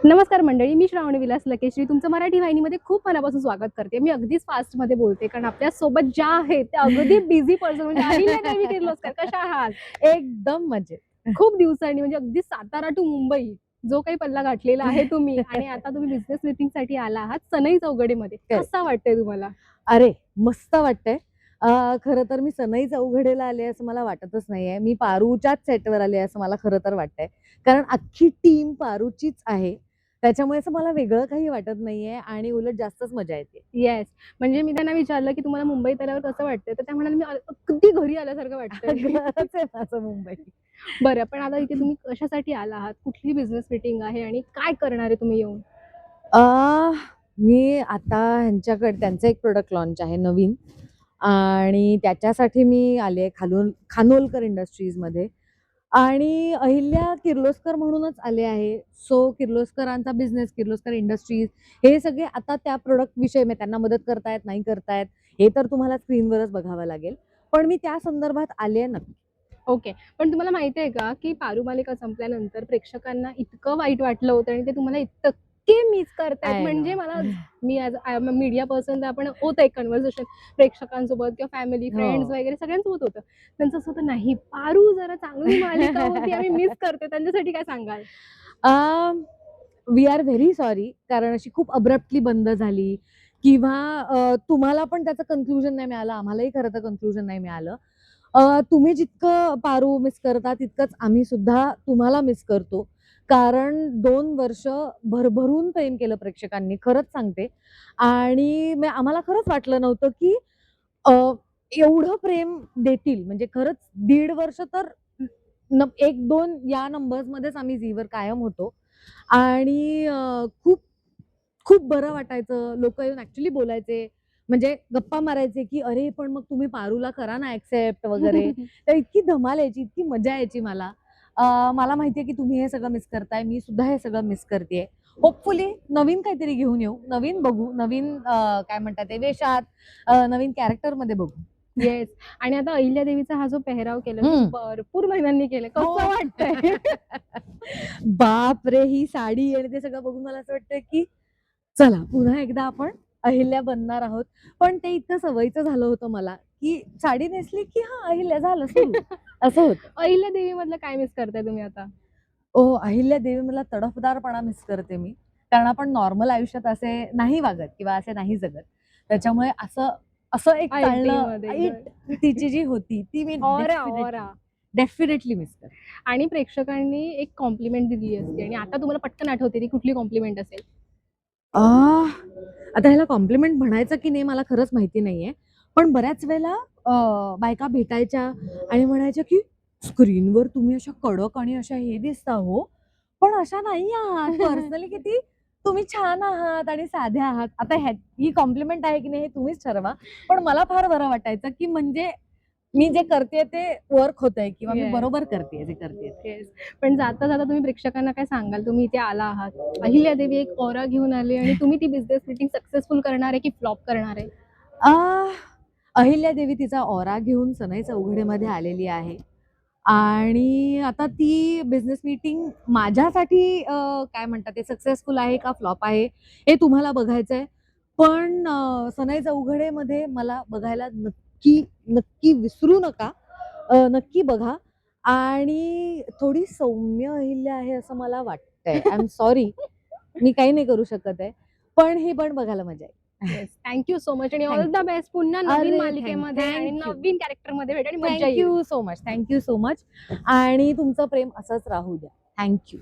नमस्कार मंडळी, मी श्रावणी विलास लकेश्री तुमचं मराठी वाहिनीमध्ये खूप मनापासून स्वागत करते. मी अगदीच फास्टमध्ये बोलते कारण आपल्या सोबत ज्या आहेत त्या अगदी बिझी पर्सन म्हणजे अहिल्यादेवी किर्लोस्कर. कशा आहात? एकदम मजेत. खूप दिवसांनी म्हणजे अगदी सातारा टू मुंबई जो काही पल्ला गाठलेला आहे तुम्ही आणि आता तुम्ही बिझनेस मीटिंगसाठी आला आहात सनई चौघडेमध्ये. कसा वाटतंय तुम्हाला? अरे, मस्त वाटतंय. खरं तर मी सनई चौघडेला आले असं मला वाटतच नाहीये. मी पारूच्याच सेटवर आले असं मला खरं तर वाटतंय. कारण अख्खी टीम पारूचीच आहे. त्याच्यामुळे असं मला वेगळं काही वाटत नाहीये आणि उलट जास्तच मजा येते. येस. म्हणजे मी त्यांना विचारलं की तुम्हाला मुंबईत आल्यावर कसं वाटतंय? तर त्या म्हणाल्या, "मी अगदी घरी आल्यासारखं वाटतंय." घरच आहे माझं मुंबई. बरं, पण आता इथे तुम्ही कशासाठी आला आहात? कुठली बिझनेस मीटिंग आहे आणि काय करणार आहे तुम्ही येऊन? अ, मी आता त्यांचं एक प्रोडक्ट लॉन्च आहे नवीन आणि त्याच्यासाठी मी आले खानोलकर इंडस्ट्रीजमध्ये आणि अहिल्या किर्लोस्कर म्हणूनच आले आहे. सो किर्लोस्करांचा बिझनेस, किर्लोस्कर इंडस्ट्रीज हे सगळे आता त्या प्रोडक्ट विषयी त्यांना मदत करतायत, नाही करतायत हे तर तुम्हाला स्क्रीनवरच बघावं लागेल. पण मी त्या संदर्भात आले नक्की. ओके. पण तुम्हाला माहिती आहे का, की पारू मालिका संपल्यानंतर प्रेक्षकांना इतकं वाईट वाटलं होतं आणि ते तुम्हाला इतके मिस करतायत. I know. म्हणजे मी as I am a media person तर आपण होतं एक कन्व्हर्सेशन प्रेक्षकांसोबत किंवा फॅमिली, फ्रेंड्स हो. वगैरे सगळ्यांसोबत होतं. त्यांचं असं होतं, "नाही, पारू जरा चांगली मालिका होती, आम्ही मिस करतोय." त्यांच्यासाठी काय सांगाल? वी आर व्हेरी सॉरी कारण अशी खूप अब्रप्टली बंद झाली किंवा तुम्हाला पण त्याचं कन्क्लुजन नाही मिळालं, आम्हालाही खरं तर कन्क्लुजन नाही मिळालं. तुम्ही जितकं पारू मिस करता तितकंच आम्ही सुद्धा तुम्हाला मिस करतो. कारण 2 वर्ष भरभरून प्रेम केलं प्रेक्षकांनी, खरंच सांगते. आणि आम्हाला खरंच वाटलं नव्हतं, की अ, एवढं प्रेम देतील. म्हणजे खरंच 1.5 वर्ष तर 1-2 या नंबर्समध्येच आम्ही झीवर कायम होतो. आणि खूप खूप बरं वाटायचं. लोकं येऊन ॲक्चुअली बोलायचे. म्हणजे गप्पा मारायचे, की "अरे, पण मग तुम्ही पारूला करा ना ॲक्सेप्ट वगैरे." तर इतकी धमाल यायची, इतकी मजा यायची मला. मला माहिती आहे, की तुम्ही हे सगळं मिस करताय. मी सुद्धा हे सगळं मिस करतेय. होपफुली नवीन काहीतरी घेऊन येऊ, नवीन बघू, नवीन काय म्हणतात ते वेशात, नवीन कॅरेक्टरमध्ये बघू. येस. आणि आता अहिल्यादेवीचा हा जो पेहराव केला, तो हं. भरपूर महिन्यांनी केलाय. हो. कसं वाटतंय? बापरे! ही साडी आणि ते सगळं बघून मला असं वाटतंय, की चला पुन्हा एकदा आपण अहिल्या बनणार आहोत. पण ते इतकं सवयीचं झालं होतं मला, की साडी नेसली, की हां, अहिल्या झालं सुरू असं होतं. अहिल्यादेवीमधलं काय मिस करताय तुम्ही आता? अहिल्यादेवी मला तडफदारपणा मिस करते मी. कारण आपण नॉर्मल आयुष्यात असे नाही वागत किंवा असे नाही जगत. त्याच्यामुळे असं असं एक चालणं आयटीमध्ये तिची जी होती ती मी ऑरा, ऑरा. डेफिनेटली मिस करते. आणि प्रेक्षकांनी एक कॉम्प्लिमेंट दिली असती आणि आता तुम्हाला पटकन आठवते ती कुठली कॉम्प्लिमेंट असेल? आह, आता ह्याला कॉम्प्लिमेंट म्हणायचं की नाही मला खरंच माहिती नाहीये. पण बऱ्याच वेळेला बायका भेटायच्या आणि म्हणायच्या की "स्क्रीनवर तुम्ही अशा कडक आणि अशा हे दिसता हो, पण अशा नाही आहात. पर्सनली किती तुम्ही छान आहात आणि साध्या आहात." आता ही कॉम्प्लिमेंट आहे की नाही हे तुम्हीच ठरवा. पण मला फार बरं वाटायचं की म्हणजे मी जे करतेय ते वर्क होतंय किंवा मी येस, बरोबर करतेय जे करतेय ते. येस. पण जाता-जाता तुम्ही प्रेक्षकांना काय सांगाल? तुम्ही इथे आला आहात. अहिल्यादेवी एक ऑरा घेऊन आली आणि तुम्ही ती बिझनेस मीटिंग सक्सेसफुल करणार आहे की फ्लॉप करणार आहे? आह, अहिल्यादेवी तिचा ऑरा घेऊन सनई चौघडेमध्ये आलेली आहे. आणि आता ती बिझनेस मीटिंग माझ्यासाठी काय म्हणतात ते सक्सेसफुल आहे का फ्लॉप आहे, हे तुम्हाला बघायचंय. पण सनई चौघडेमध्ये मला बघायला नक्की, नक्की विसरू नका. नक्की बघा आणि थोडी सौम्य अहिल्या आहे असं मला वाटतंय. I am sorry. मी काही नाही करू शकत आहे. पण हे पण बघायला मजा येईल. Yes. Thank you so much आणि ऑल थँक द बेस्ट. पुन्हा नवीन अरे मालिकेमध्ये आणि थँक यू. नवीन कॅरेक्टरमध्ये भेटू आणि मज्जा थँक येईल. You so much. Thank you so much. आणि तुमचं प्रेम असंच राहू द्या. Thank you.